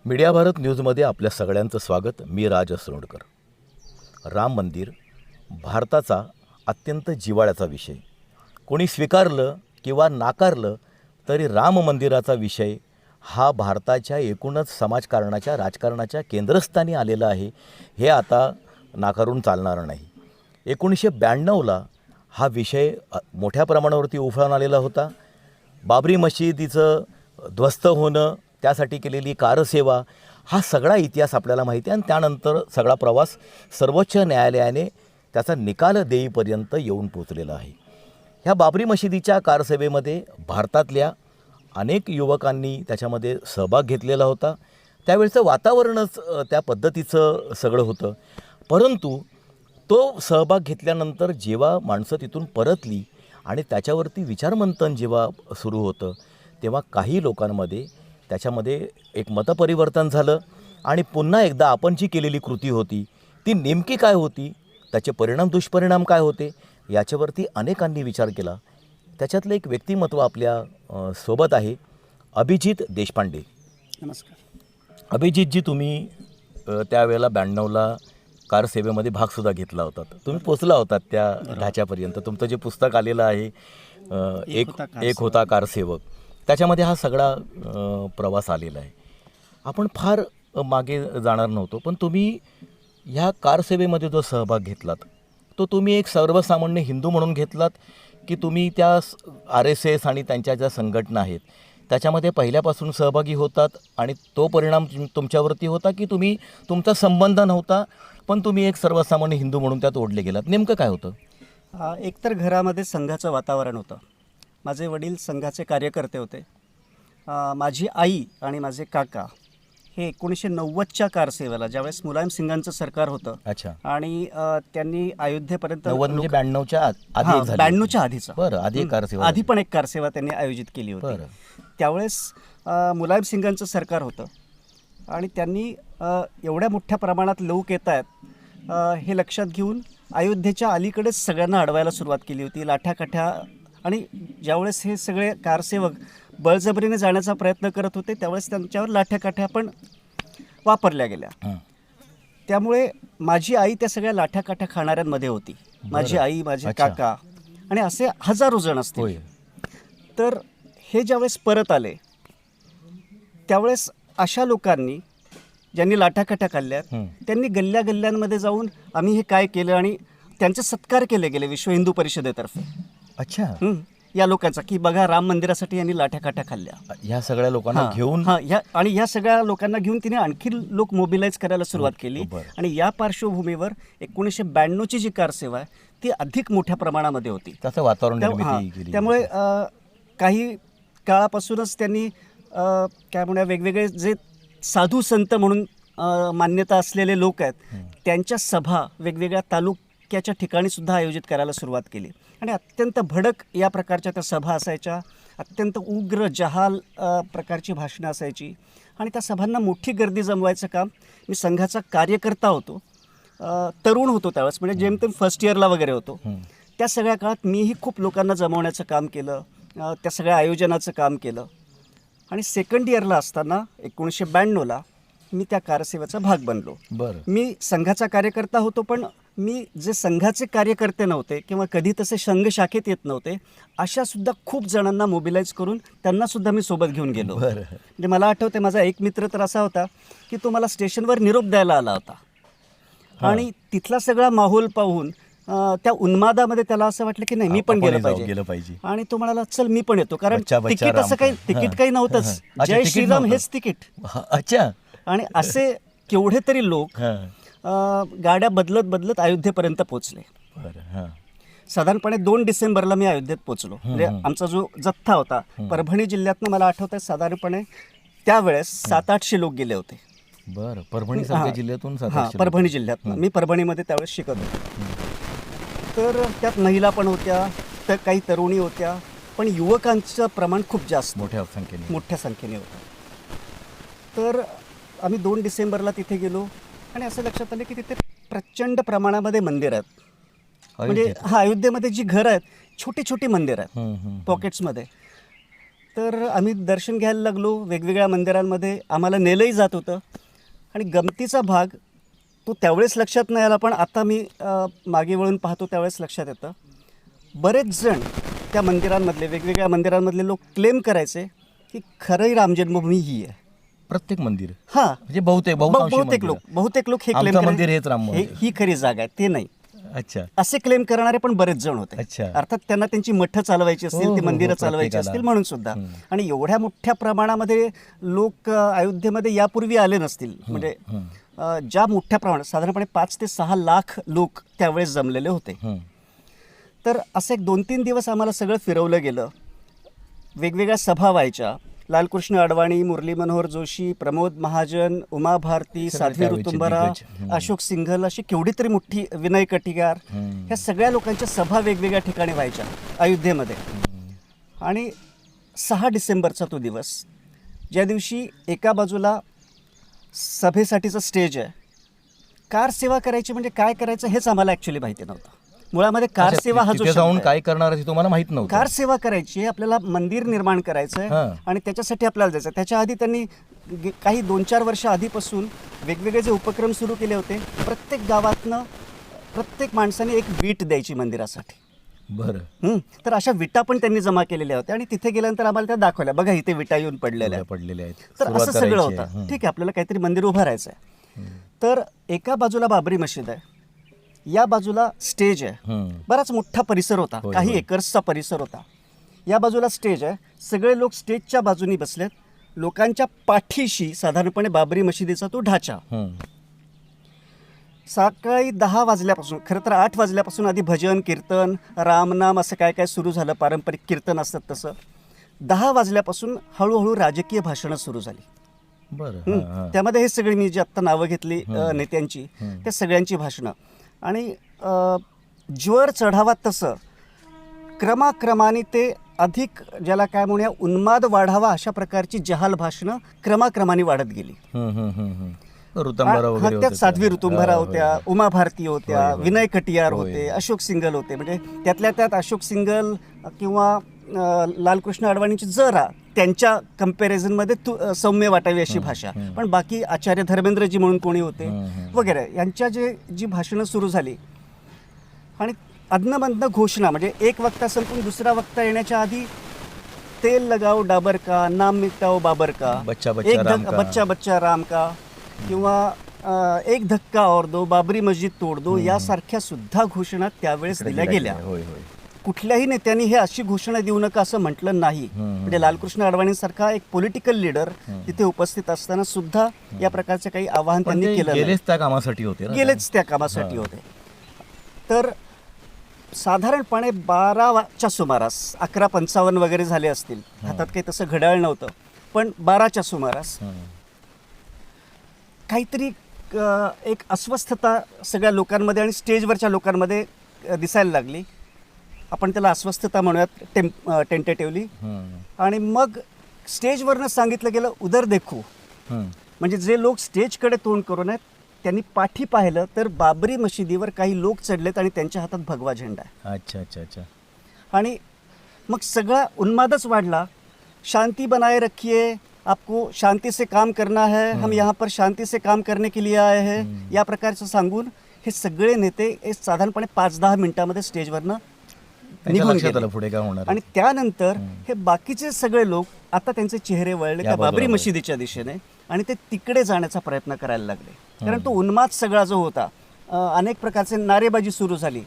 Media Bharat न्यूजमध्ये आपल्या सगळ्यांचं स्वागत. मी राज असरोडकर. राम मंदिर भारताचा अत्यंत जिव्हाळ्याचा विषय. कोणी स्वीकारलं किंवा नाकारलं तरी राम मंदिराचा विषय हा भारताच्या एकूणच समाजकारणाच्या राजकारणाच्या केंद्रस्थानी आलेला आहे. हे आता नाकारून चालणार नाही. 1992ला हा विषय मोठ्या प्रमाणावरती उफाळून आलेला होता. बाबरी मशिदीचं ध्वस्त होणं, त्यासाठी केलेली कारसेवा, हा सगळा इतिहास आपल्याला माहिती आहे. आणि त्यानंतर सगळा प्रवास सर्वोच्च न्यायालयाने त्याचा निकाल देईपर्यंत येऊन पोचलेला आहे. ह्या बाबरी मशिदीच्या कारसेवेमध्ये भारतातल्या अनेक युवकांनी त्याच्यामध्ये सहभाग घेतलेला होता. त्यावेळचं वातावरणच त्या पद्धतीचं सगळं होतं. परंतु तो सहभाग घेतल्यानंतर जेव्हा माणसं तिथून परतली आणि त्याच्यावरती विचारमंथन जेव्हा सुरू होतं, तेव्हा काही लोकांमध्ये त्याच्यामध्ये एक मतपरिवर्तन झालं आणि पुन्हा एकदा आपण जी केलेली कृती होती ती नेमकी काय होती, त्याचे परिणाम दुष्परिणाम काय होते, याच्यावरती अनेकांनी विचार केला. त्याच्यातलं एक व्यक्तिमत्व आपल्या सोबत आहे, अभिजित देशपांडे. नमस्कार. अभिजितजी, तुम्ही त्यावेळेला 92ला कारसेवेमध्ये भागसुद्धा घेतला होता. तुम्ही पोचला होतात त्या ढाच्यापर्यंत. तुमचं जे पुस्तक आलेलं आहे एक होता कारसेवक, त्याच्यामध्ये हा सगळा प्रवास आलेला आहे. आपण फार मागे जाणार नव्हतो, पण तुम्ही ह्या कारसेवेमध्ये जो सहभाग घेतलात तो तुम्ही एक सर्वसामान्य हिंदू म्हणून घेतलात की तुम्ही त्या RSS आणि त्यांच्या ज्या संघटना आहेत त्याच्यामध्ये पहिल्यापासून सहभागी होतात आणि तो परिणाम तुमच्यावरती होता, की तुम्ही तुमचा संबंध नव्हता पण तुम्ही एक सर्वसामान्य हिंदू म्हणून त्यात ओढले गेलात? नेमकं काय होतं? एकतर घरामध्ये संघाचं वातावरण होतं. माझे वडील संघाचे कार्यकर्ते होते. माझी आई आणि माझे काका हे 1990च्या कारसेवेला, ज्यावेळेस मुलायम सिंगांचं सरकार होतं. अच्छा. आणि त्यांनी अयोध्येपर्यंत 92च्या आधी झाली? 92च्या आधीचा. बरं, आधी कारसेवा, आधी पण एक कारसेवा त्यांनी आयोजित केली होती. त्यावेळेस मुलायम सिंगांचं सरकार होतं आणि त्यांनी एवढ्या मोठ्या प्रमाणात लोक येत आहेत हे लक्षात घेऊन अयोध्येच्या अलीकडेच सगळ्यांना अडवायला सुरुवात केली होती. लाठ्याकाठ्या. आणि ज्यावेळेस हे सगळे कारसेवक बळजबरीने जाण्याचा प्रयत्न करत होते त्यावेळेस त्यांच्यावर लाठ्याकाठ्या पण वापरल्या गेल्या. त्यामुळे माझी आई त्या सगळ्या लाठ्याकाठ्या खाणाऱ्यांमध्ये होती. माझी आई, माझे काका आणि असे हजारो जण असतील. तर हे ज्यावेळेस परत आले त्यावेळेस अशा लोकांनी ज्यांनी लाठाकाठ्या खाल्ल्यात त्यांनी गल्ल्या गल्ल्यांमध्ये जाऊन आम्ही हे काय केलं आणि त्यांचे सत्कार केले गेले विश्व हिंदू परिषदेतर्फे. अच्छा. या लोकांचा की बघा राम मंदिरासाठी यांनी लाठ्याकाठ्या खाल्ल्या. ह्या सगळ्या लोकांना घेऊन आणि ह्या सगळ्या लोकांना घेऊन तिने आणखी लोक मोबिलाइज करायला सुरुवात केली. आणि या पार्श्वभूमीवर 1992ची जी कारसेवा आहे ती अधिक मोठ्या प्रमाणामध्ये होती. त्याचं वातावरण त्यामुळे काही काळापासूनच त्यांनी काय म्हणूया वेगवेगळे जे साधू संत म्हणून मान्यता असलेले लोक आहेत त्यांच्या सभा वेगवेगळ्या तालुक्याच्या ठिकाणी सुद्धा आयोजित करायला सुरुवात केली. आणि अत्यंत भडक या प्रकारच्या त्या सभा असायच्या. अत्यंत उग्र जहाल प्रकारची भाषणं असायची आणि त्या सभांना मोठी गर्दी जमवायचं काम. मी संघाचा कार्यकर्ता होतो, तरुण होतो त्यावेळेस, म्हणजे जेमतेम फर्स्ट इयरला वगैरे होतो. त्या सगळ्या काळात मीही खूप लोकांना जमवण्याचं काम केलं, त्या सगळ्या आयोजनाचं काम केलं. आणि सेकंड इयरला असताना 1992ला मी त्या कारसेवेचा भाग बनलो. मी संघाचा कार्यकर्ता होतो, पण मी जे संघाचे कार्यकर्ते नव्हते किंवा कधी तसे संघ शाखेत येत नव्हते अशा सुद्धा खूप जणांना मोबिलाइज करून त्यांना सुद्धा मी सोबत घेऊन गेलो. म्हणजे मला आठवते माझा एक मित्र तर असा होता की तो मला स्टेशनवर निरोप द्यायला आला होता आणि तिथला सगळा माहोल पाहून त्या उन्मादामध्ये त्याला असं वाटलं की नाही मी पण गेलं पाहिजे. आणि तो म्हणाला चल मी पण येतो, कारण तिकीट असं काही तिकीट काही नव्हतंच. जय श्रीराम हेच तिकीट. अच्छा. आणि असे केवढे तरी लोक गाड्या बदलत बदलत अयोध्येपर्यंत पोचले. साधारणपणे 2 डिसेंबरला मी अयोध्येत पोचलो. म्हणजे आमचा जो जथ्था होता परभणी जिल्ह्यातनं, मला आठवतं साधारणपणे त्यावेळेस 700-800 लोक गेले होते. परभणी जिल्ह्यातून? परभणी जिल्ह्यातनं. मी परभणीमध्ये त्यावेळेस शिकत होतो. तर त्यात महिला पण होत्या, तर काही तरुणी होत्या, पण युवकांचं प्रमाण खूप जास्त मोठ्या संख्येने होतं. तर आम्ही 2 डिसेंबरला तिथे गेलो आणि असं लक्षात आलं की तिथे प्रचंड प्रमाणामध्ये मंदिर आहेत. म्हणजे अयोध्येमध्ये जी घरं आहेत छोटी छोटी मंदिर आहेत पॉकेट्समध्ये. तर आम्ही दर्शन घ्यायला लागलो वेगवेगळ्या मंदिरांमध्ये. आम्हाला नेलंही जात होतं आणि गमतीचा भाग तो त्यावेळेस लक्षात नाही आला, पण आता मी मागे वळून पाहतो त्यावेळेस लक्षात येतं. बरेच जण त्या मंदिरांमधले वेगवेगळ्या मंदिरांमधले लोक क्लेम करायचे की खरंही राम जन्मभूमी ही आहे. प्रत्येक मंदिर हां, म्हणजे बहुतेक बहुतेक लोक हे क्लेम आमचं मंदिर हेच राम मंदिर. ही खरी जागा आहे, ते नाही अच्छा असे क्लेम करणारे पण बरेच जण होते. अच्छा. अर्थात त्यांना त्यांची मठं चालवायची हो, असतील, हो, ती हो, मंदिरं चालवायची प्रत्येकाला. असतील म्हणून सुद्धा. आणि एवढ्या मोठ्या प्रमाणामध्ये लोक अयोध्येमध्ये यापूर्वी आले नसतील. म्हणजे ज्या मोठ्या प्रमाणात साधारणपणे 5 ते 6 लाख लोक त्यावेळेस जमलेले होते. तर असं एक 2-3 दिवस आम्हाला सगळं फिरवलं गेलं. वेगवेगळ्या सभा व्हायच्या. लालकृष्ण अडवाणी, मुरली मनोहर जोशी, प्रमोद महाजन, उमा भारती, सगळे साध्वी त्यावेळचे ऋतुंबरा, दिग्गज. अशोक सिंघल अशी केवढी तरी मोठी, विनय कटिकार, ह्या सगळ्या लोकांच्या सभा वेगवेगळ्या ठिकाणी व्हायच्या अयोध्येमध्ये. आणि 6 डिसेंबरचा तो दिवस, ज्या दिवशी एका बाजूला सभेसाठीचं स्टेज आहे. कार सेवा करायची म्हणजे काय करायचं हेच आम्हाला ॲक्च्युली माहिती नव्हतं. मुळामध्ये कार सेवा हा जो तिथे शब्द जाऊन आहे, काय करणार आहे तुम्हाला माहित नव्हतं. कार सेवा करायची आहे, आपल्याला मंदिर निर्माण करायचं हां. आहे आणि त्याच्यासाठी आपल्याला जायचं. त्याच्या आधी त्यांनी काही 2-4 वर्ष आधीपासून वेगवेगळे जे उपक्रम सुरू केले होते. प्रत्येक गावातनं प्रत्येक माणसाने एक वीट द्यायची मंदिरासाठी. बरं तर अशा विटा पण त्यांनी जमा केलेल्या होत्या आणि तिथे गेल्यानंतर आम्हाला त्या दाखवल्या, बघा इथे विटा येऊन पडलेल्या आहेत. पडलेले आहेत. तर सुरुवात असं सगळं करायची आहे. होतं. ठीक आहे, आपल्याला काहीतरी मंदिर उभारायचं आहे. तर एका बाजूला बाबरी मशीद आहे, या बाजूला स्टेज आहे. बराच मोठा परिसर होता, होय, काही होय. एकर्सचा परिसर होता. या बाजूला स्टेज आहे, सगळे लोक स्टेजच्या बाजूनी बसलेत. लोकांच्या पाठीशी साधारणपणे बाबरी मशिदीचा तो ढाचा. सकाळी 10 वाजल्यापासून, खरं तर 8 वाजल्यापासून आधी भजन कीर्तन रामनाम असं काय काय सुरू झालं. पारंपरिक कीर्तन असतात तसं. 10 वाजल्यापासून हळूहळू राजकीय भाषणं सुरू झाली. बरं त्यामध्ये हे सगळी मी जी आत्ता नावं घेतली नेत्यांची, त्या सगळ्यांची भाषणं. आणि ज्वर चढावा तसं क्रमाक्रमाने ते अधिक, ज्याला काय म्हणूया उन्माद वाढावा अशा प्रकारची जहाल भाषणं क्रमाक्रमाने वाढत गेली. ऋतुंबरा वगैरे त्यात होते. साध्वी ऋतुंबरा होत्या, उमा भारती होत्या, होय, होय. विनय कटियार होय. होते, अशोक सिंगल होते. म्हणजे त्यातल्या त्यात अशोक सिंगल किंवा लालकृष्ण अडवाणींची जरा त्यांच्या कम्पॅरिझनमध्ये सौम्य वाटावी अशी भाषा. पण बाकी आचार्य धर्मेंद्रजी म्हणून कोणी होते वगैरे, यांच्या जी भाषणं सुरू झाली. आणि अधनमधनं घोषणा, म्हणजे एक वक्ता संपून दुसरा वक्ता येण्याच्या आधी तेल लगाओ डाबर का, नाम मिटाओ बाबर का, बच्चा बच्चा राम का. बच्चा बच्चा राम का, किंवा एक धक्का और दो, बाबरी मस्जिद तोड दो, यासारख्या सुद्धा घोषणा त्यावेळेस दिल्या गेल्या. होय होय. कुठल्याही नेत्यांनी हे अशी घोषणा देऊ नका असं म्हटलं नाही. म्हणजे लालकृष्ण अडवाणींसारखा एक पॉलिटिकल लीडर तिथे उपस्थित असताना सुद्धा या प्रकारचे काही आवाहन पण त्यांनी ते केलं नाही. गेलेच त्या कामासाठी होते ना. गेलेच त्या कामासाठी होते. तर साधारणपणे 12च्या सुमारास, 11:55 वगैरे झाले असतील, हातात काही तसं घड्याळ नव्हतं, पण 12च्या सुमारास काहीतरी एक अस्वस्थता सगळ्या लोकांमध्ये आणि स्टेजवरच्या लोकांमध्ये दिसायला लागली. आपण त्याला अस्वस्थता म्हणूयात टेंटेटिव्हली. आणि मग स्टेजवरनं सांगितलं गेलं उधर देखू. म्हणजे जे लोक स्टेजकडे तोंड करून आहेत त्यांनी पाठी पाहिलं तर बाबरी मशिदीवर काही लोक चढलेत आणि त्यांच्या हातात भगवा झेंडा आहे. अच्छा अच्छा अच्छा. आणि मग सगळा उन्मादच वाढला. शांति बनाए रखिए, आपको शांति से काम करना है, हम यहाँ पर शांति से काम करने के लिए आए हैं, या प्रकारचं सांगून हे सगळे नेते साधारणपणे 5-10 मिनिटांमध्ये स्टेजवरनं निघून गेले. पुढे काय होणार. आणि त्यानंतर हे बाकीचे सगळे लोक आता त्यांचे चेहरे वळले त्या बाबरी मशिदीच्या दिशेने आणि ते तिकडे जाण्याचा प्रयत्न करायला लागले. कारण तो उन्माद सगळा जो होता, अनेक प्रकारचे नारेबाजी सुरू झाली.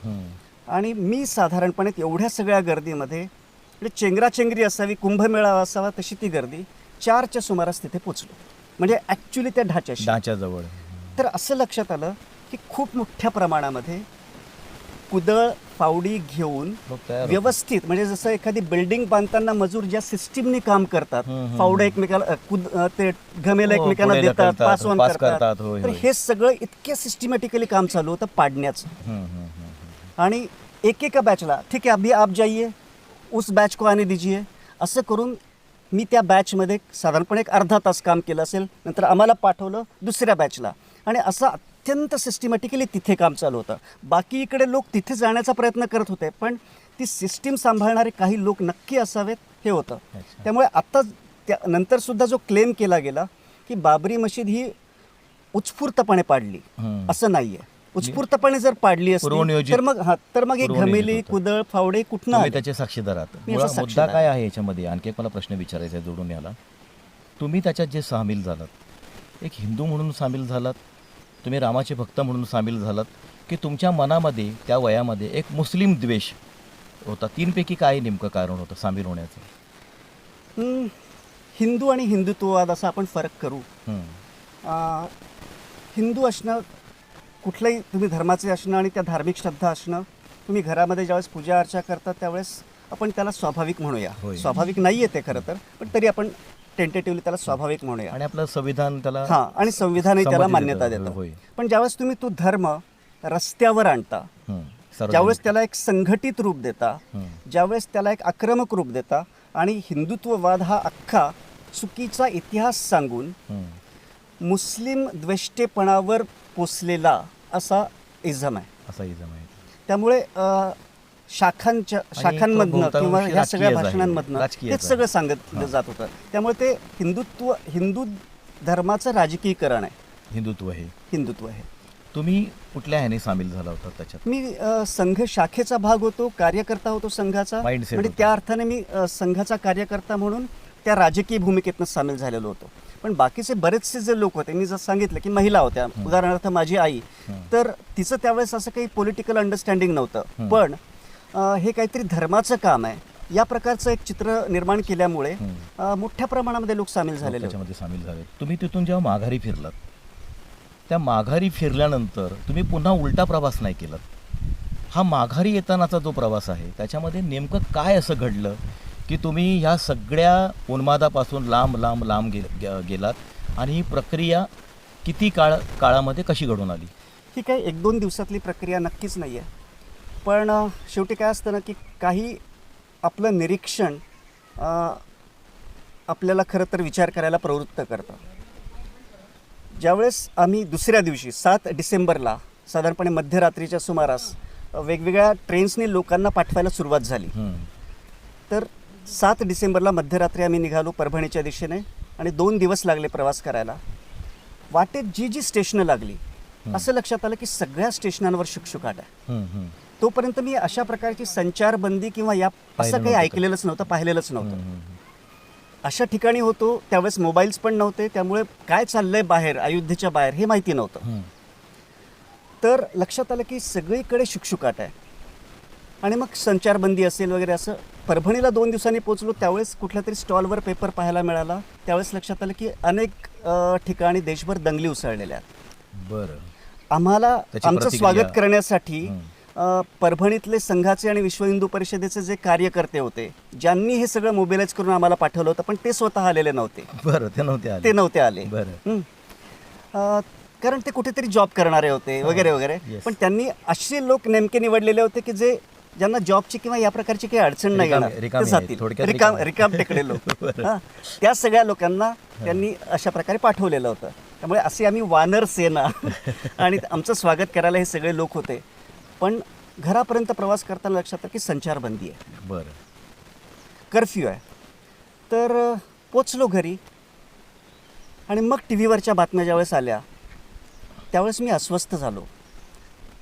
आणि मी साधारणपणे एवढ्या सगळ्या गर्दीमध्ये, म्हणजे चेंगराचेंगरी असावी, कुंभमेळा असावा तशी ती गर्दी, 4च्या सुमारास तिथे पोचलो. म्हणजे ॲक्च्युली त्या ढाच्याजवळ. तर असं लक्षात आलं की खूप मोठ्या प्रमाणामध्ये कुदळ फावडी घेऊन व्यवस्थित, म्हणजे जसं एखादी बिल्डिंग बांधताना मजूर ज्या सिस्टीमने काम करतात, फावडं एकमेकाला ते घमेला एकमेकांना देतात, पासवान करतात, तर हे सगळं इतक्या सिस्टमॅटिकली काम चालू होतं पाडण्याचं. आणि एकेका बॅचला, ठीक आहे अभी आप जाइए, उस बॅच को आने दीजिए, असं करून मी त्या बॅचमध्ये साधारणपणे एक अर्धा तास काम केलं असेल. नंतर आम्हाला पाठवलं दुसऱ्या बॅचला आणि असं अत्यंत सिस्टमॅटिकली तिथे काम चालू होतं. बाकी इकडे लोक तिथे जाण्याचा प्रयत्न करत होते, पण ती सिस्टीम सांभाळणारे काही लोक नक्की असावेत हे होतं. अच्छा. त्यामुळे आत्ता नंतर सुद्धा जो क्लेम केला गेला की बाबरी मशीद ही उत्स्फूर्तपणे पाडली, हम्म. असं नाहीये. उत्स्फूर्तपणे जर पाडली असती पूर्वनियोजित- तर मग एक पूर्वनियोजित घमेली होतं. कुदळ फावडे कुठनं तुम्ही आले? त्याचे साक्षीदार आहात. मी याचा मुद्दा साक्षीदार काय आहे याच्यामध्ये, आणखी एक मला प्रश्न विचारायचा आहे जोडून याला. तुम्ही त्याच्यात जे सामील झालात, एक हिंदू म्हणून सामील झालात, तुम्ही रामाचे भक्त म्हणून सामील झालात, की तुमच्या मनामध्ये त्या वयामध्ये एक मुस्लिम द्वेष होता? तीनपैकी काय नेमकं कारण होतं सामील होण्याचं? हिंदू आणि हिंदुत्ववाद असा आपण फरक करू. हम्म. हिंदू असणं, कुठल्याही तुम्ही धर्माचे असणं आणि त्या धार्मिक श्रद्धा असणं, तुम्ही घरामध्ये ज्यावेळेस पूजा अर्चा करता त्यावेळेस आपण त्याला स्वाभाविक म्हणूया. होय. स्वाभाविक नाही आहे ते खरं तर, पण तरी आपण टेंटेटिव्हली त्याला स्वाभाविक म्हणूया. आणि आपलं संविधान त्याला हां, आणि संविधानही त्याला संमती मान्यता देतं. देतं. होय. पण ज्यावेळेस तुम्ही तो धर्म रस्त्यावर आणता, हम्म. सार्वजनिक- ज्यावेळेस त्याला एक संघटित रूप देता, हम्म. ज्यावेळेस त्याला एक आक्रमक रूप देता आणि हिंदुत्ववाद हा अख्खा चुकीचा इतिहास सांगून हम्म. मुस्लिम द्वेष्टेपणावर पोचलेला असा इझम आहे. असा इजम आहे. त्यामुळे तो शाखांमधनं बहुतांशी किंवा ह्या सगळ्या राजकीयच आहे. भाषणांमधनं राजकीयच तेच आहे. सगळं सांगितलं जात होतं. त्यामुळे ते हिंदू धर्माचं राजकीयकरण आहे. हिंदुत्व हे. हिंदुत्व आहे. तुम्ही कुठल्या ह्याने सामील झाला होता त्याच्यात? मी संघ शाखेचा भाग होतो, कार्यकर्ता होतो संघाचा. Mindset म्हणजे होतं. त्या अर्थाने मी संघाचा कार्यकर्ता म्हणून त्या राजकीय भूमिकेतनं सामील झालेलो होतो. पण बाकीचे बरेचसे जे लोक होते, मी जसं सांगितलं की महिला होत्या, उदाहरणार्थ माझी आई, तर तिचं त्यावेळेस असं काही पॉलिटिकल अंडरस्टँडिंग नव्हतं. पण हे काहीतरी धर्माचं काम आहे या प्रकारचं एक चित्र निर्माण केल्यामुळे मोठ्या प्रमाणामध्ये लोक सामील झालेले होते. त्याच्यामध्ये सामील झाले. तुम्ही तिथून जेव्हा माघारी फिरलात, त्या माघारी फिरल्यानंतर तुम्ही पुन्हा उलटा प्रवास नाही केलात. हा माघारी येतानाचा जो प्रवास आहे त्याच्यामध्ये नेमकं काय असं घडलं की तुम्ही ह्या सगळ्या उन्मादापासून लांब लांब लांब गेलात आणि ही प्रक्रिया किती काळामध्ये कशी घडून आली? ही काही 1-2 दिवसातली प्रक्रिया नक्कीच नाही आहे. पण शेवटी काय असतं ना की काही आपलं निरीक्षण आपल्याला खरं तर विचार करायला प्रवृत्त करतं. ज्यावेळेस आम्ही दुसऱ्या दिवशी 7 डिसेंबरला साधारणपणे मध्यरात्रीच्या सुमारास वेगवेगळ्या ट्रेन्सनी लोकांना पाठवायला सुरुवात झाली. तर 7 डिसेंबरला मध्यरात्री आम्ही निघालो परभणीच्या दिशेने आणि 2 दिवस लागले प्रवास करायला. वाटेत जी स्टेशनं लागली असं लक्षात आलं की सगळ्या स्टेशनांवर शुकशुकाट आहे. तोपर्यंत मी अशा प्रकारची संचारबंदी किंवा असं काही ऐकलेलंच नव्हतं, पाहिलेलंच नव्हतं. अशा ठिकाणी होतो त्यावेळेस मोबाईल्स पण नव्हते, त्यामुळे काय चाललंय बाहेर, अयोध्येच्या बाहेर, हे माहिती नव्हतं. तर लक्षात आलं की सगळीकडे शुकशुकाट आहे आणि मग संचारबंदी असेल वगैरे असं. परभणीला 2 दिवसांनी पोहोचलो त्यावेळेस कुठल्या तरी स्टॉलवर पेपर पाहायला मिळाला. त्यावेळेस लक्षात आलं की अनेक ठिकाणी देशभर दंगली उसळलेल्या आहेत. बरं. आम्हाला त्याची आमचं प्रतिक्रिया- स्वागत करण्यासाठी परभणीतले संघाचे आणि विश्व हिंदू परिषदेचे जे कार्यकर्ते होते, ज्यांनी हे सगळं मोबिलाइज करून आम्हाला पाठवलं होतं, पण ते स्वतः आलेले नव्हते. बरं, ते नव्हते आले. बरं. कारण ते कुठेतरी जॉब करणारे होते वगैरे वगैरे. Yes. पण त्यांनी असे लोक नेमके निवडलेले होते की जे ज्यांना जॉबची किंवा या प्रकारची काही अडचण नाही येणार, ते रिकामे जातील. आहेत, थोडक्यात रिकाम टेकडे लोक. त्या सगळ्या लोकांना त्यांनी अशा प्रकारे पाठवलेलं होतं. त्यामुळे असे आम्ही वानर सेना आणि आमचं स्वागत करायला हे सगळे लोक होते. पण घरापर्यंत प्रवास करताना लक्षात आलं की संचारबंदी आहे. बरं. कर्फ्यू आहे. तर पोचलो घरी आणि मग टी व्हीवरच्या बातम्या ज्यावेळेस आल्या त्यावेळेस मी अस्वस्थ झालो.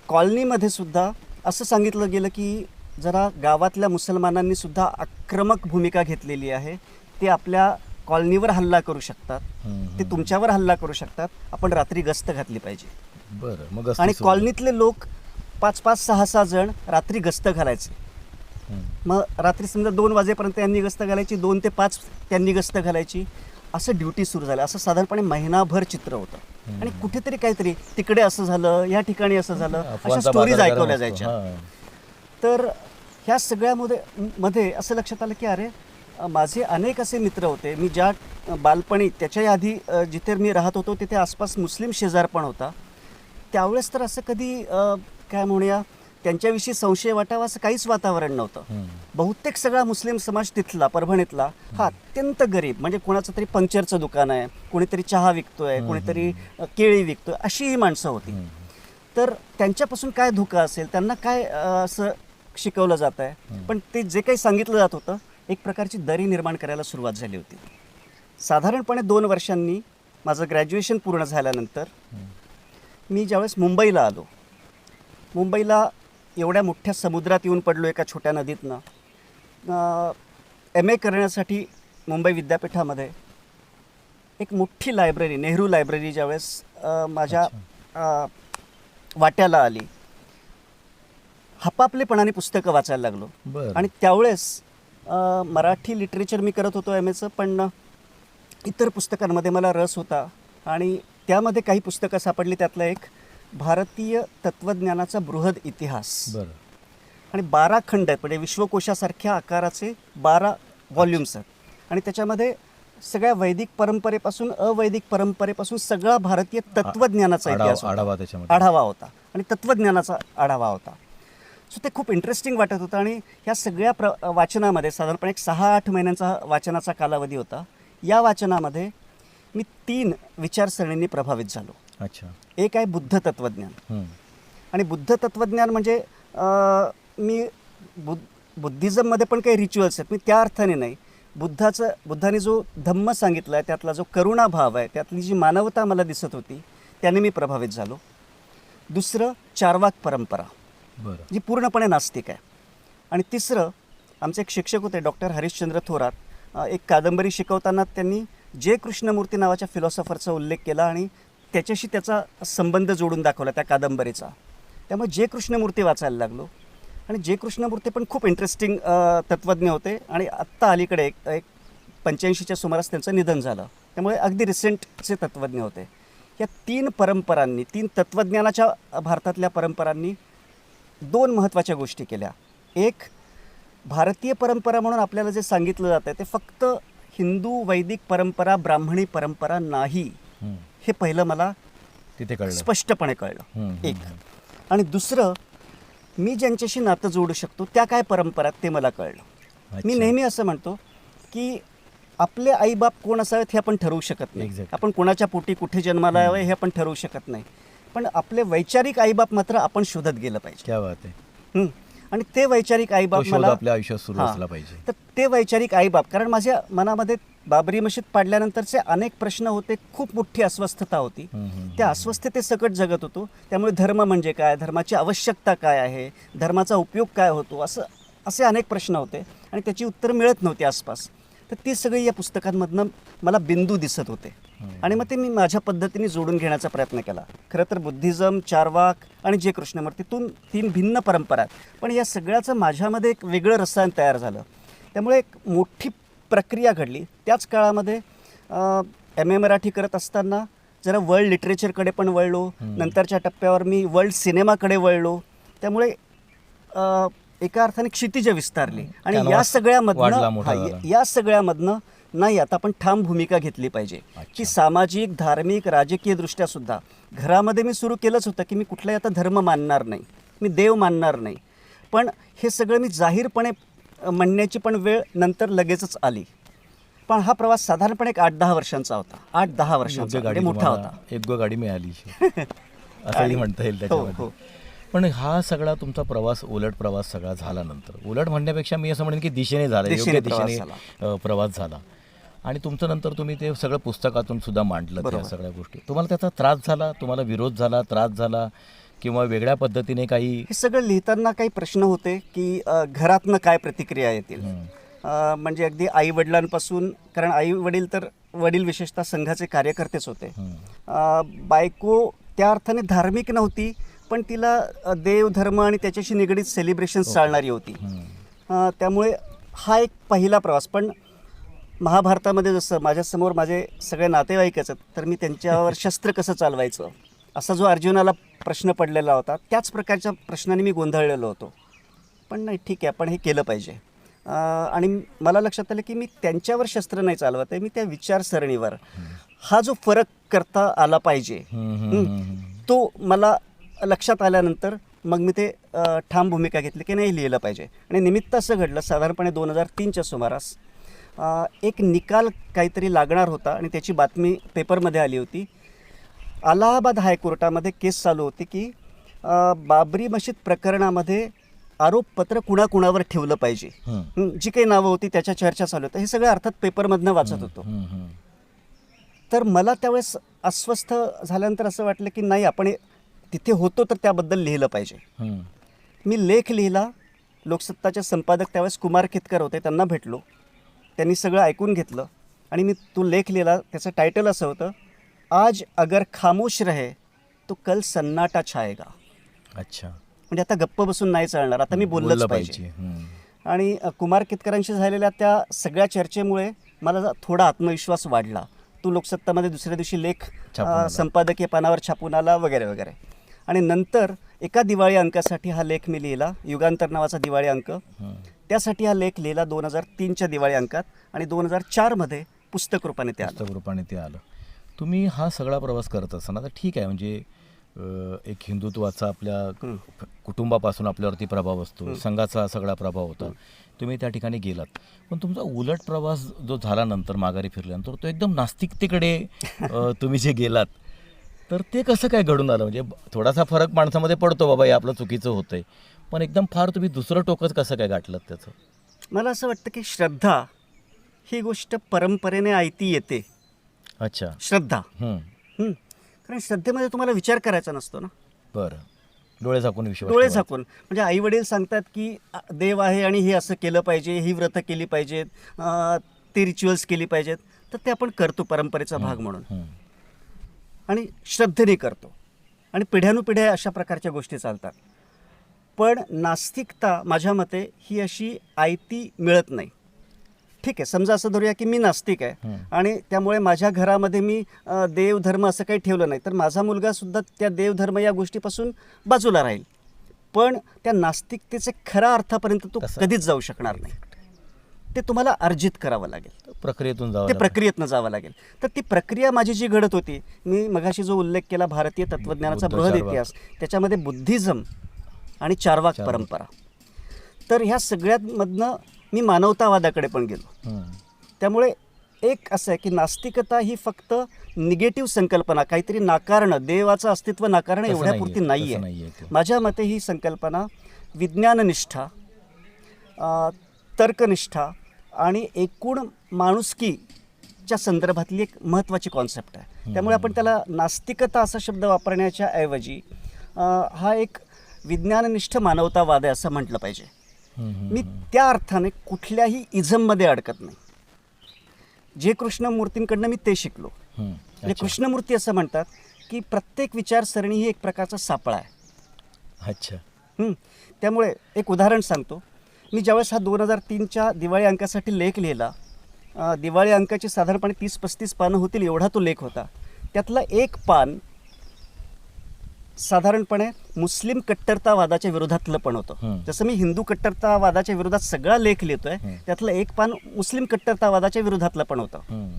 कॉलनीमध्ये सुद्धा असं सांगितलं गेलं की जरा गावातल्या मुसलमानांनी सुद्धा आक्रमक भूमिका घेतलेली आहे. ते आपल्या कॉलनीवर हल्ला करू शकतात, ते तुमच्यावर हल्ला करू शकतात, आपण रात्री गस्त घातली पाहिजे. बरं. मग आणि कॉलनीतले लोक 5-5, 6-6 जण रात्री गस्त घालायचे. मग रात्री समजा 2 वाजेपर्यंत यांनी गस्त घालायची, 2 ते 5 त्यांनी गस्त घालायची, असं ड्युटी सुरू झालं. असं साधारणपणे महिनाभर चित्र होतं. आणि कुठेतरी काहीतरी तिकडे असं झालं, या ठिकाणी असं झालं, अशा स्टोरीज ऐकवल्या जायच्या. तर ह्या सगळ्यामध्ये असं लक्षात आलं की अरे, माझे अनेक असे मित्र होते. मी ज्या बालपणी त्याच्याही आधी जिथे मी राहत होतो तिथे आसपास मुस्लिम शेजार पण होता. त्यावेळेस तर असं कधी काय म्हणूया त्यांच्याविषयी संशय वाटावा असं काहीच वातावरण नव्हतं. बहुतेक सगळा मुस्लिम समाज तिथला परभणीतला हा अत्यंत गरीब, म्हणजे कोणाचं तरी पंक्चरचं दुकान आहे, कोणीतरी चहा विकतोय, कोणीतरी केळी विकतोय, अशी ही माणसं होती. तर त्यांच्यापासून काय धोका असेल, त्यांना काय असं शिकवलं जात आहे. पण ते जे काही सांगितलं जात होतं एक प्रकारची दरी निर्माण करायला सुरुवात झाली होती. साधारणपणे 2 वर्षांनी माझं ग्रॅज्युएशन पूर्ण झाल्यानंतर मी ज्यावेळेस मुंबईला आलो, मुंबईला एवढ्या मोठ्या समुद्रात येऊन पडलो एका छोट्या नदीतनं. MA करण्यासाठी मुंबई विद्यापीठामध्ये एक मोठी लायब्ररी, नेहरू लायब्ररी ज्यावेळेस माझ्या वाट्याला आली, हपापलेपणाने पुस्तकं वाचायला लागलो. बरं. आणि त्यावेळेस मराठी लिटरेचर मी करत होतो MAचं, पण इतर पुस्तकांमध्ये मला रस होता आणि त्यामध्ये काही पुस्तकं सापडली. त्यातलं एक भारतीय तत्त्वज्ञानाचा बृहद इतिहास बरं. आणि 12 खंड आहेत, म्हणजे विश्वकोशासारख्या आकाराचे 12 व्हॉल्यूम्स आहेत आणि त्याच्यामध्ये सगळ्या वैदिक परंपरेपासून अवैदिक परंपरेपासून सगळा भारतीय तत्त्वज्ञानाचा इतिहास आढावा त्याच्यामध्ये आढावा होता आणि तत्त्वज्ञानाचा आढावा होता. सो ते खूप इंटरेस्टिंग वाटत होतं आणि ह्या सगळ्या वाचनामध्ये साधारणपणे एक 6-8 महिन्यांचा वाचनाचा कालावधी होता. या वाचनामध्ये मी 3 विचारसरणींनी प्रभावित झालो. अच्छा. एक आहे बुद्ध तत्त्वज्ञान. हं. आणि बुद्ध तत्त्वज्ञान म्हणजे मी बुद्धिझममध्ये पण काही रिच्युअल्स आहेत, मी त्या अर्थाने नाही. बुद्धाने जो धम्म सांगितला आहे, त्यातला जो करुणाभाव आहे, त्यातली जी मानवता मला दिसत होती, त्याने मी प्रभावित झालो. दुसरं चार्वाक परंपरा, बरं. जी पूर्णपणे नास्तिक आहे. आणि तिसरं, आमचे एक शिक्षक होते डॉक्टर हरिश्चंद्र थोरात. एक कादंबरी शिकवताना त्यांनी जे कृष्णमूर्ती नावाच्या फिलॉसॉफरचा उल्लेख केला आणि त्याच्याशी त्याचा संबंध जोडून दाखवला त्या कादंबरीचा. त्यामुळे जे कृष्णमूर्ती वाचायला लागलो आणि जे कृष्णमूर्ती पण खूप इंटरेस्टिंग तत्त्वज्ञ होते आणि आत्ता अलीकडे एक 85च्या सुमारास त्यांचं निधन झालं. त्यामुळे अगदी रिसेंटचे तत्त्वज्ञ होते. या 3 परंपरांनी, 3 तत्त्वज्ञानाच्या भारतातल्या परंपरांनी 2 महत्त्वाच्या गोष्टी केल्या. एक, भारतीय परंपरा म्हणून आपल्याला जे सांगितलं जातं आहे ते फक्त हिंदू वैदिक परंपरा, ब्राह्मणी परंपरा नाही, हं. हे पहिलं मला तिथे कळलं. स्पष्टपणे कळलं. हं. एक. आणि दुसरं, मी ज्यांच्याशी नातं जोडू शकतो त्या काय परंपरा ते मला कळलं. मी अच्छा. नेहमी असं म्हणतो की आपले आईबाप कोण असावेत हे आपण ठरवू शकत नाही. Exactly. आपण कोणाच्या पोटी कुठे जन्माला यावं हे आपण ठरवू शकत नाही. पण आपले वैचारिक आईबाप मात्र आपण शोधत गेलं पाहिजे. क्या बात आहे. हं. आणि ते वैचारिक आईबाप तो शोध मला आपल्या आयुष्यात सुरू हां. असला पाहिजे. तर ते वैचारिक आईबाप, कारण माझ्या मनामध्ये बाबरी मशीद पाडल्यानंतरचे अनेक प्रश्न होते, खूप मोठी अस्वस्थता होती. हं, हं, त्या अस्वस्थतेसकट जगत होतो. त्यामुळे धर्म म्हणजे काय, धर्माची आवश्यकता काय आहे, धर्माचा उपयोग काय होतो, असे अनेक प्रश्न होते आणि त्याची उत्तरं मिळत नव्हती आसपास. तर ती सगळी या पुस्तकांमधनं मला बिंदू दिसत होते आणि मग ते मी माझ्या पद्धतीने जोडून घेण्याचा प्रयत्न केला. खरं तर बुद्धिझम, चार्वाक आणि जे कृष्णमूर्तीतून 3 भिन्न परंपरा आहेत, पण या सगळ्याचं माझ्यामध्ये एक वेगळं रसायन तयार झालं. त्यामुळे एक मोठी प्रक्रिया घडली. त्याच काळामध्ये MA मराठी करत असताना जरा वर्ल्ड लिटरेचरकडे पण वळलो. नंतरच्या टप्प्यावर मी वर्ल्ड सिनेमाकडे वळलो. त्यामुळे एका अर्थाने क्षितिज विस्तारली आणि कॅनव्हास या वाढला, मोठा सगळ्यामधनं झाला. या सगळ्यामधनं नाही, आता आपण ठाम भूमिका घेतली पाहिजे की सामाजिक, धार्मिक, राजकीय दृष्ट्या सुद्धा. घरामध्ये मी सुरू केलंच होतं की मी कुठलाही आता धर्म मानणार नाही, मी देव मानणार नाही. पण हे सगळं मी जाहीरपणे म्हणण्याची पण वेळ नंतर लगेचच आली. पण हा प्रवास साधारणपणे एक 8-10 वर्षांचा होता. 8-10 वर्षांचा म्हणजे मोठा होता. योग्य गाडी मिळाली असंही म्हणता येईल हो, त्याच्यामध्ये. हो. पण हा सगळा तुमचा प्रवास, उलट प्रवास सगळा झाल्यानंतर, उलट म्हणण्यापेक्षा मी असं म्हणेन की दिशेने झाला, योग्य प्रवास दिशेने प्रवास झाला. आणि तुमचं नंतर तुम्ही ते सगळं पुस्तकातून सुद्धा मांडलं त्या सगळ्या गोष्टी. तुम्हाला त्याचा त्रास झाला, तुम्हाला विरोध झाला, त्रास झाला किंवा वेगळ्या पद्धतीने काही? हे सगळं लिहिताना काही प्रश्न होते की घरातनं काय प्रतिक्रिया येतील. म्हणजे अगदी आई-वडिलांपासून, कारण आई-वडील तर वडील विशेषतः संघाचे कार्यकर्तेच होते. बायको त्या अर्थाने धार्मिक नव्हती, पण तिला देव, धर्म आणि त्याच्याशी निगडीत सेलिब्रेशन्स चालणारी होती. त्यामुळे हा एक पहिला प्रवास. पण महाभारतामध्ये जसं माझ्यासमोर माझे सगळे नातेवाईकच आहेत, तर मी त्यांच्यावर शस्त्र कसं चालवायचं असा जो अर्जुनाला प्रश्न पडलेला होता, त्याच प्रकारच्या प्रश्नाने मी गोंधळलेलो होतो. पण नाही, ठीक आहे, आपण हे केलं पाहिजे. आणि मला लक्षात आलं की मी त्यांच्यावर शस्त्र नाही चालवत आहे, मी त्या विचारसरणीवर. हा जो फरक करता आला पाहिजे तो मला लक्षात आल्यानंतर मग मी ते ठाम भूमिका घेतली की नाही, लिहिलं पाहिजे. आणि निमित्त असं घडलं, साधारणपणे 2003च्या सुमारास एक निकाल काहीतरी लागणार होता आणि त्याची बातमी पेपरमध्ये आली होती. अलाहाबाद हायकोर्टामध्ये केस चालू होती की बाबरी मशीद प्रकरणामध्ये आरोपपत्र कुणाकुणावर ठेवलं पाहिजे, जी काही नावं होती त्याच्या चर्चा चालू होत्या, हे सगळं अर्थात पेपरमधनं वाचत होतो. तर मला त्यावेळेस अस्वस्थ झाल्यानंतर असं वाटलं की नाही, आपण तिथे होतो तर त्याबद्दल लिहिलं पाहिजे. मी लेख लिहिला. लोकसत्ताचे संपादक त्यावेळेस कुमार केतकर होते, त्यांना भेटलो. त्यांनी सगळं ऐकून घेतलं आणि मी तो लेख लिहिला. त्याचं टायटल असं होतं, आज अगर खामोश रहे तो कल सन्नाटा छाएगा. अच्छा. म्हणजे आता गप्प बसून नाही चालणार, आता मी बोललंच पाहिजे. आणि कुमार केतकरांशी झालेल्या त्या सगळ्या चर्चेमुळे मला थोडा आत्मविश्वास वाढला. तो लोकसत्तामध्ये दुसऱ्या दिवशी लेख संपादकीय पानावर छापून आला वगैरे वगैरे. आणि नंतर एका दिवाळी अंकासाठी हा लेख मी लिहिला, युगांतर नावाचा दिवाळी अंक. त्यासाठी हा लेख लिहिला 2003च्या दिवाळी अंकात आणि 2004मध्ये पुस्तक रूपाने ते आलं. तुम्ही हा सगळा प्रवास करत असताना तर ठीक आहे, म्हणजे एक हिंदुत्वाचा आपल्या कुटुंबापासून आपल्यावरती प्रभाव असतो, संघाचा सगळा प्रभाव होता, तुम्ही त्या ठिकाणी गेलात. पण तुमचा उलट प्रवास जो झाला नंतर माघारी फिरल्यानंतर, तो एकदम नास्तिकतेकडे तुम्ही जे गेलात, तर ते कसं काय घडून आलं? म्हणजे थोडासा फरक माणसामध्ये पडतो, बाबा हे आपलं चुकीचं होतंय, पण एकदम फार तुम्ही दुसरं टोकच कसं काय गाठलं त्याचं? मला असं वाटतं की श्रद्धा ही गोष्ट परंपरेने आयती येते. अच्छा. श्रद्धा. कारण श्रद्धेमध्ये तुम्हाला विचार करायचा नसतो ना. बरं. डोळे झाकून विश्वास. डोळे झाकून म्हणजे आई वडील सांगतात की देव आहे आणि हे असं केलं पाहिजे, ही व्रतं केली पाहिजेत, ते रिच्युअल्स केली पाहिजेत, तर ते आपण करतो परंपरेचा भाग म्हणून आणि श्रद्धेने करतो आणि पिढ्यानुपिढ्या अशा प्रकारच्या गोष्टी चालतात. पण नास्तिकता माझ्या मते ही अशी आयती मिळत नाही. ठीक आहे, समजा असं धरूया की मी नास्तिक आहे आणि त्यामुळे माझ्या घरामध्ये मी देवधर्म असं काही ठेवलं नाही, तर माझा मुलगासुद्धा त्या देवधर्म या गोष्टीपासून बाजूला राहील. पण त्या नास्तिकतेचे खऱ्या अर्थापर्यंत तो कधीच जाऊ शकणार नाही. ते तुम्हाला अर्जित करावं लागेल, प्रक्रियेतून जावं लागेल. तर ती प्रक्रिया माझी जी घडत होती, मी मगाशी जो उल्लेख केला भारतीय तत्त्वज्ञानाचा बृहद इतिहास, त्याच्यामध्ये बुद्धिझम आणि चार्वाक परंपरा, तर ह्या सगळ्यांमधनं मी मानवतावादाकडे पण गेलो. त्यामुळे एक असं आहे की नास्तिकता ही फक्त निगेटिव्ह संकल्पना, काहीतरी नाकारणं, देवाचं अस्तित्व नाकारणं एवढ्यापुरती नाही आहे. माझ्या मते ही संकल्पना विज्ञाननिष्ठा, तर्कनिष्ठा आणि एकूण माणुसकीच्या संदर्भातली एक महत्त्वाची कॉन्सेप्ट आहे. त्यामुळे आपण त्याला नास्तिकता असा शब्द वापरण्याच्या ऐवजी हा एक विज्ञाननिष्ठ मानवतावाद आहे असं म्हटलं पाहिजे. मी त्या अर्थाने कुठल्याही इझममध्ये अडकत नाही. जे कृष्णमूर्तींकडनं मी ते शिकलो. म्हणजे कृष्णमूर्ती असं म्हणतात की प्रत्येक विचारसरणी ही एक प्रकारचा सापळा आहे. अच्छा. त्यामुळे एक उदाहरण सांगतो. मी ज्यावेळेस हा 2003च्या दिवाळी अंकासाठी लेख लिहिला, दिवाळी अंकाची साधारणपणे 30-35 पानं होतील एवढा तो लेख होता. त्यातलं एक पान साधारणपणे मुस्लिम कट्टरतावादाच्या विरोधातलं पण होतं. जसं मी हिंदू कट्टरतावादाच्या विरोधात सगळा लेख लिहितोय, त्यातलं एक पान मुस्लिम कट्टरतावादाच्या विरोधातलं पण होतं.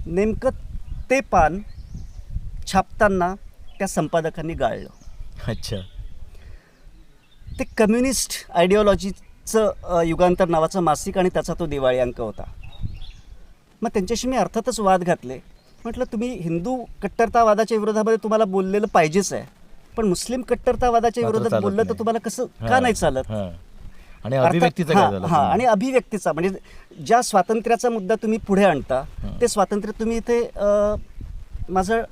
नेमकं ते पान छापताना त्या संपादकांनी गाळलं. अच्छा. ते कम्युनिस्ट आयडिओलॉजीचं युगांतर नावाचं मासिक आणि त्याचा तो दिवाळी अंक होता. मग त्यांच्याशी मी अर्थातच वाद घातले. म्हटलं, तुम्ही हिंदू कट्टरतावादाच्या विरोधामध्ये तुम्हाला बोललेलं पाहिजेच आहे, पण मुस्लिम कट्टरतावादाच्या विरोधात बोललं तर तुम्हाला कसं का नाही चालत? आणि अभिव्यक्तीचा म्हणजे ज्या स्वातंत्र्याचा मुद्दा तुम्ही पुढे आणता, ते स्वातंत्र्य तुम्ही इथे माझं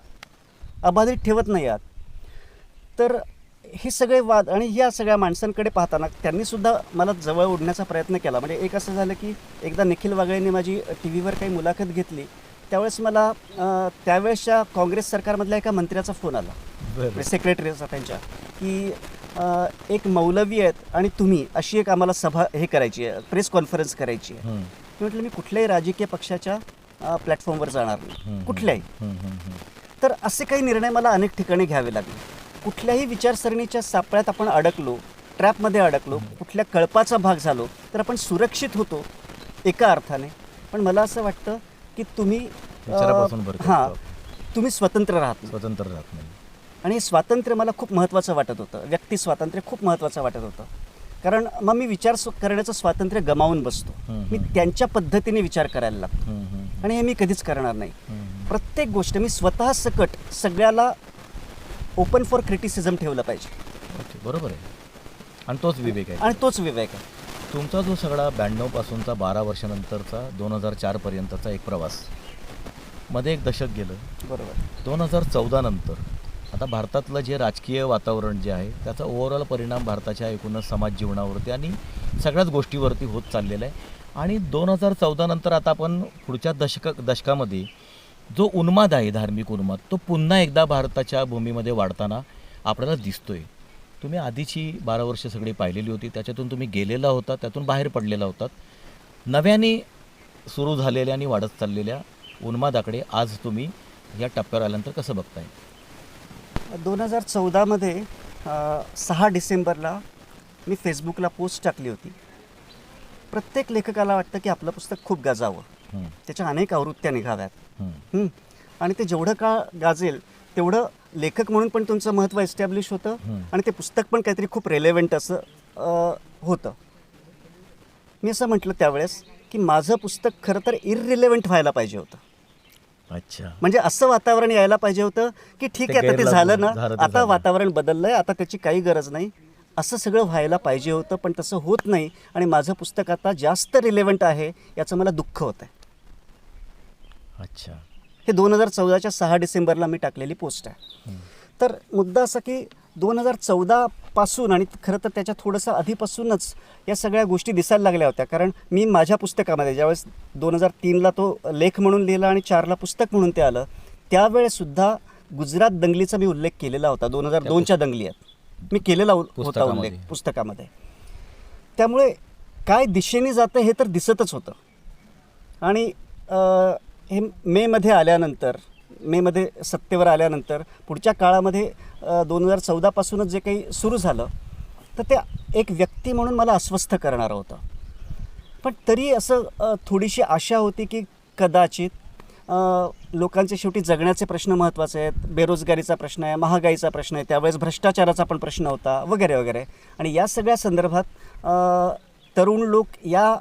अबाधित ठेवत नाही आहात. तर हे सगळे वाद आणि ह्या सगळ्या माणसांकडे पाहताना त्यांनी सुद्धा मला जवळ ओढण्याचा प्रयत्न केला. म्हणजे एक असं झालं की एकदा निखिल वागळेंनी माझी टी व्हीवर काही मुलाखत घेतली, त्यावेळेस मला त्यावेळेसच्या काँग्रेस सरकारमधल्या एका मंत्र्याचा फोन आला, सेक्रेटरीचा त्यांच्या, की एक मौलवी आहेत आणि तुम्ही अशी एक आम्हाला सभा हे करायची आहे, प्रेस कॉन्फरन्स करायची आहे. म्हटलं, मी कुठल्याही राजकीय पक्षाच्या प्लॅटफॉर्मवर जाणार नाही, कुठल्याही. तर असे काही निर्णय मला अनेक ठिकाणी घ्यावे लागले. कुठल्याही विचारसरणीच्या सापळ्यात आपण अडकलो, ट्रॅपमध्ये अडकलो, कुठल्या कळपाचा भाग झालो तर आपण सुरक्षित होतो एका अर्थाने. पण मला असं वाटतं की तुम्ही तुम्ही स्वतंत्र राहत नाही. आणि हे स्वातंत्र्य मला खूप महत्त्वाचं वाटत होतं. व्यक्ती स्वातंत्र्य खूप महत्त्वाचं वाटत होतं. कारण मग मी विचार करण्याचं स्वातंत्र्य गमावून बसतो. मी त्यांच्या पद्धतीने विचार करायला लागतो आणि हे मी कधीच करणार नाही. प्रत्येक गोष्ट मी स्वतः सकट सगळ्याला ओपन फॉर क्रिटिसिझम ठेवलं पाहिजे. बरोबर आहे. आणि तोच विवेक आहे. आणि तोच विवेक आहे. तुमचा जो सगळा 92पासूनचा 12 वर्षानंतरचा 2004पर्यंतचा एक प्रवास, मध्ये एक दशक गेलं. बरोबर. 2014 नंतर आता भारतातलं जे राजकीय वातावरण जे आहे त्याचा ओव्हरऑल परिणाम भारताच्या एकूणच समाज जीवनावरती आणि सगळ्याच गोष्टीवरती होत चाललेला आहे. आणि 2014 नंतर आता आपण पुढच्या दशकामध्ये जो उन्माद आहे, धार्मिक उन्माद, तो पुन्हा एकदा भारताच्या भूमीमध्ये वाढताना आपल्याला दिसतोय. तुम्ही आधीची 12 वर्ष सगळी पाहिलेली होती, त्याच्यातून तुम्ही गेलेला होता, त्यातून बाहेर पडलेला होतात. नव्याने सुरू झालेल्या आणि वाढत चाललेल्या उन्मादाकडे आज तुम्ही या टप्प्यावर आल्यानंतर कसं बघताय? 2014मध्ये 6 डिसेंबरला मी फेसबुकला पोस्ट टाकली होती. प्रत्येक लेखकाला वाटतं की आपलं पुस्तक खूप गाजावं, त्याच्या अनेक आवृत्त्या निघाव्यात. आणि ते जेवढं काळ गाजेल तेवढं लेखक म्हणून पण तुमचं महत्त्व एस्टॅब्लिश होतं आणि ते पुस्तक पण काहीतरी खूप रेलेव्हंट असं होतं. मी असं म्हटलं त्यावेळेस की माझं पुस्तक खरं तर इररिलेव्हंट व्हायला पाहिजे होतं. अच्छा. म्हणजे असं वातावरण यायला पाहिजे होतं की ठीक आहे, आता ते झालं ना, आता वातावरण बदललंय, आता त्याची काही गरज नाही, असं सगळं व्हायला पाहिजे होतं. पण तसं होत नाही आणि माझं पुस्तक आता जास्त रिलेव्हंट आहे याचं मला दुःख होतं आहे. अच्छा. हे 2014च्या 6 डिसेंबरला मी टाकलेली पोस्ट आहे. तर मुद्दा असा की 2014पासून आणि खरं तर त्याच्या थोडंसं आधीपासूनच या सगळ्या गोष्टी दिसायला लागल्या होत्या. कारण मी माझ्या पुस्तकामध्ये ज्यावेळेस 2003ला तो लेख म्हणून लिहिला आणि 4ला पुस्तक म्हणून ते आलं, त्यावेळेसुद्धा गुजरात दंगलीचा मी उल्लेख केलेला होता. 2002च्या दंगली आहेत मी केलेला होता उल्लेख पुस्तकामध्ये. त्यामुळे काय दिशेने जातं हे तर दिसतच होतं. आणि हे मेमध्ये आल्यानंतर, मेमध्ये सत्तेवर आल्यानंतर पुढच्या काळामध्ये 2014पासूनच जे काही सुरू झालं तर ते एक व्यक्ती म्हणून मला अस्वस्थ करणारं होतं. पण तरी असं थोडीशी आशा होती की कदाचित लोकांचे शेवटी जगण्याचे प्रश्न महत्त्वाचे आहेत, बेरोजगारीचा प्रश्न आहे, महागाईचा प्रश्न आहे, त्यावेळेस भ्रष्टाचाराचा पण प्रश्न होता वगैरे वगैरे. आणि या सगळ्या संदर्भात तरुण लोक या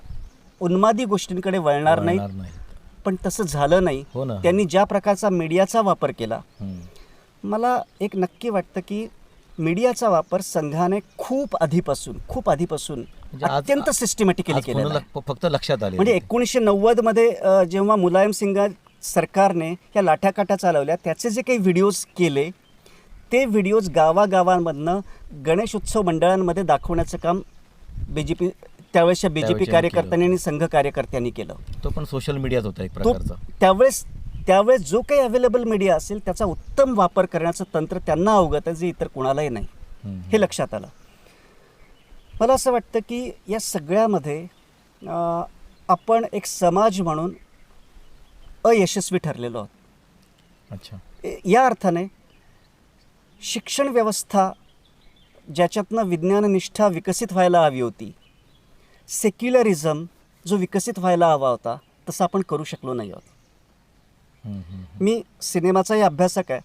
उन्मादी गोष्टींकडे वळणार नाहीत. पण तसं झालं नाही. त्यांनी ज्या प्रकारचा मीडियाचा वापर केला, मला एक नक्की वाटतं की मीडियाचा वापर संघाने खूप आधीपासून अत्यंत सिस्टमॅटिकली केला. फक्त लक्षात आले म्हणजे 1990मध्ये जेव्हा मुलायम सिंग सरकारने या लाठ्याकाठ्या चालवल्या, त्याचे जे काही व्हिडिओज केले, ते व्हिडिओज गावागावांमधनं गणेश उत्सव मंडळांमध्ये दाखवण्याचं काम त्यावेळेसच्या बीजेपी कार्यकर्त्यांनी आणि संघ कार्यकर्त्यांनी केलं. तो पण सोशल मीडियाच होता एक प्रकारचा. त्यावेळेस जो काही अवेलेबल मीडिया असेल त्याचा उत्तम वापर करण्याचं तंत्र त्यांना अवगत आहे, जे इतर कोणालाही नाही. हे लक्षात आलं. मला असं वाटतं की या सगळ्यामध्ये आपण एक समाज म्हणून अयशस्वी ठरलेलो आहोत. अच्छा. या अर्थाने शिक्षण व्यवस्था ज्याच्यातनं विज्ञाननिष्ठा विकसित व्हायला हवी होती, सेक्युलरिझम जो विकसित व्हायला हवा होता, तसं आपण करू शकलो नाही आहोत. मी सिनेमाचाही अभ्यासक आहे.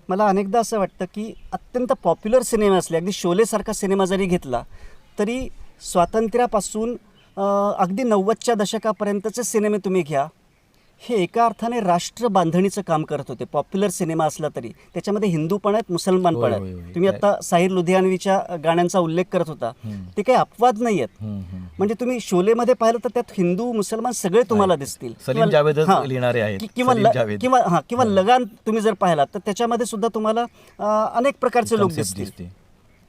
मला अनेकदा असं वाटतं की अत्यंत पॉप्युलर सिनेमे असले, अगदी शोलेसारखा सिनेमा जरी घेतला तरी स्वातंत्र्यापासून अगदी 90च्या दशकापर्यंतचे सिनेमे तुम्ही घ्या, हे एका अर्थाने राष्ट्र बांधणीचं काम करत होते. पॉप्युलर सिनेमा असला तरी त्याच्यामध्ये हिंदू पण आहेत, मुसलमान पण आहेत. तुम्ही आता साहिर लुधियानवीच्या गाण्यांचा उल्लेख करत होता, ते काही अपवाद नाही आहेत. म्हणजे तुम्ही शोलेमध्ये पाहिलं तर त्यात हिंदू मुसलमान सगळे तुम्हाला दिसतील. किंवा लगान तुम्ही जर पाहिलात तर त्याच्यामध्ये सुद्धा तुम्हाला अनेक प्रकारचे लोक दिसतील.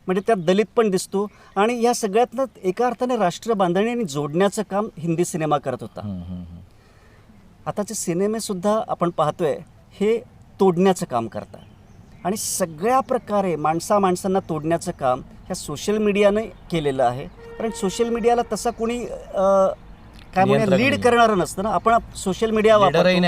म्हणजे त्यात दलित पण दिसतो. आणि या सगळ्यातनं एका अर्थाने राष्ट्र बांधणी आणि जोडण्याचं काम हिंदी सिनेमा करत होता. आताचे सिनेमेसुद्धा आपण पाहतोय हे तोडण्याचं काम करतात. आणि सगळ्या प्रकारे माणसांना तोडण्याचं काम ह्या सोशल मीडियाने केलेलं आहे. कारण सोशल मीडियाला तसा कोणी काय म्हणूया लीड करणारं नसतं ना. आपण सोशल मीडिया वापरतो,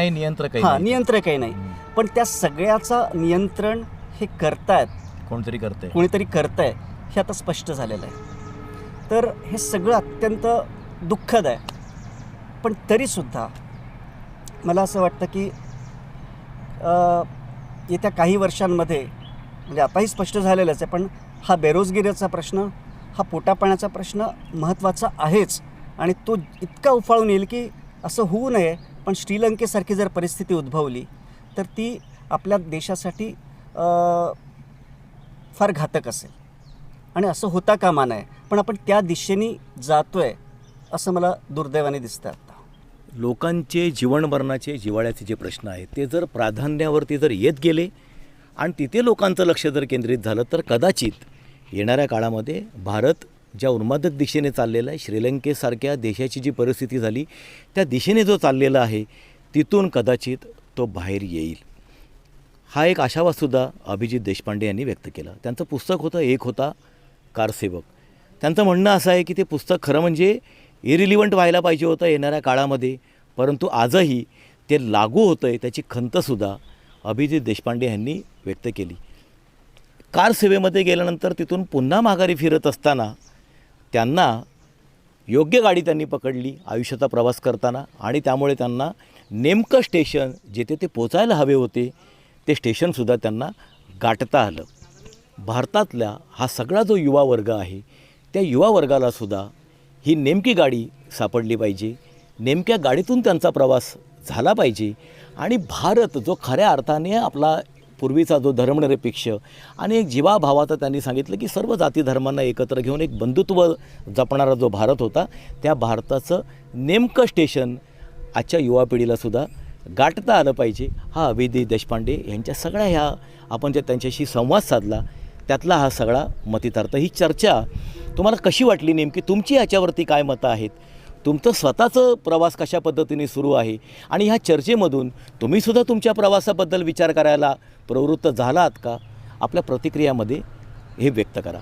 नियंत्रकही नाही. पण त्या सगळ्याचा नियंत्रण हे करतायत, कोणीतरी करतंय, हे आता स्पष्ट झालेलं आहे. तर हे सगळं अत्यंत दुःखद आहे. पण तरीसुद्धा मला असं वाटतं की येत्या काही वर्षांमध्ये, म्हणजे आताही स्पष्ट झालेलंच आहे, पण हा बेरोजगारीचा प्रश्न, हा पोटापाण्याचा प्रश्न महत्त्वाचा आहेच. आणि तो इतका उफाळून येईल की असं होऊ नये. पण श्रीलंकेसारखी जर परिस्थिती उद्भवली तर ती आपल्या देशासाठी फार घातक असेल आणि असं होता कामा नये. पण पण आपण त्या दिशेने जातोय असं मला दुर्दैवाने दिसतं आता. लोकांचे जीवनमरणाचे जिव्हाळ्याचे जे प्रश्न आहेत ते जर प्राधान्यावरती जर येत गेले आणि तिथे लोकांचं लक्ष जर केंद्रित झालं तर कदाचित येणाऱ्या काळामध्ये भारत ज्या उन्मादक दिशेने चाललेला आहे, श्रीलंकेसारख्या देशाची जी परिस्थिती झाली त्या दिशेने जो चाललेला आहे तिथून कदाचित तो बाहेर येईल. हा एक आशावादसुद्धा अभिजित देशपांडे यांनी व्यक्त केला. त्यांचं पुस्तक होतं एक होता कारसेवक. त्यांचं म्हणणं असं आहे की ते पुस्तक खरं म्हणजे इरिलिव्हंट व्हायला पाहिजे होतं येणाऱ्या काळामध्ये, परंतु आजही ते लागू होतं आहे त्याची खंतसुद्धा अभिजित देशपांडे यांनी व्यक्त केली. कारसेवेमध्ये गेल्यानंतर तिथून पुन्हा माघारी फिरत असताना त्यांना योग्य गाडी त्यांनी पकडली आयुष्याचा प्रवास करताना आणि त्यामुळे त्यांना नेमकं स्टेशन जिथे ते पोचायला हवे होते ते स्टेशनसुद्धा त्यांना गाठता आलं. भारतातला हा सगळा जो युवा वर्ग आहे त्या युवा वर्गालासुद्धा ही नेमकी गाडी सापडली पाहिजे, नेमक्या गाडीतून त्यांचा प्रवास झाला पाहिजे आणि भारत जो खऱ्या अर्थाने आपला पूर्वीचा जो धर्मनिरपेक्ष आणि एक जीवाभावाचा त्यांनी सांगितलं की सर्व जाती धर्मांना एकत्र घेऊन एक बंधुत्व जपणारा जो भारत होता त्या भारताचं नेमकं स्टेशन आजच्या युवा पिढीलासुद्धा गाठता आलं पाहिजे. हा अभिजित देशपांडे यांच्या सगळ्या ह्या आपण ज्या त्यांच्याशी संवाद साधला त्यातला हा सगळा मतितार्थ. ही चर्चा तुम्हाला कशी वाटली, नेमकी तुमची याच्यावरती काय मतं आहेत, तुमचं स्वतःचं प्रवास कशा पद्धतीने सुरू आहे आणि ह्या चर्चेमधून तुम्हीसुद्धा तुमच्या प्रवासाबद्दल विचार करायला प्रवृत्त झालात का? आपल्या प्रतिक्रियामध्ये हे व्यक्त करा.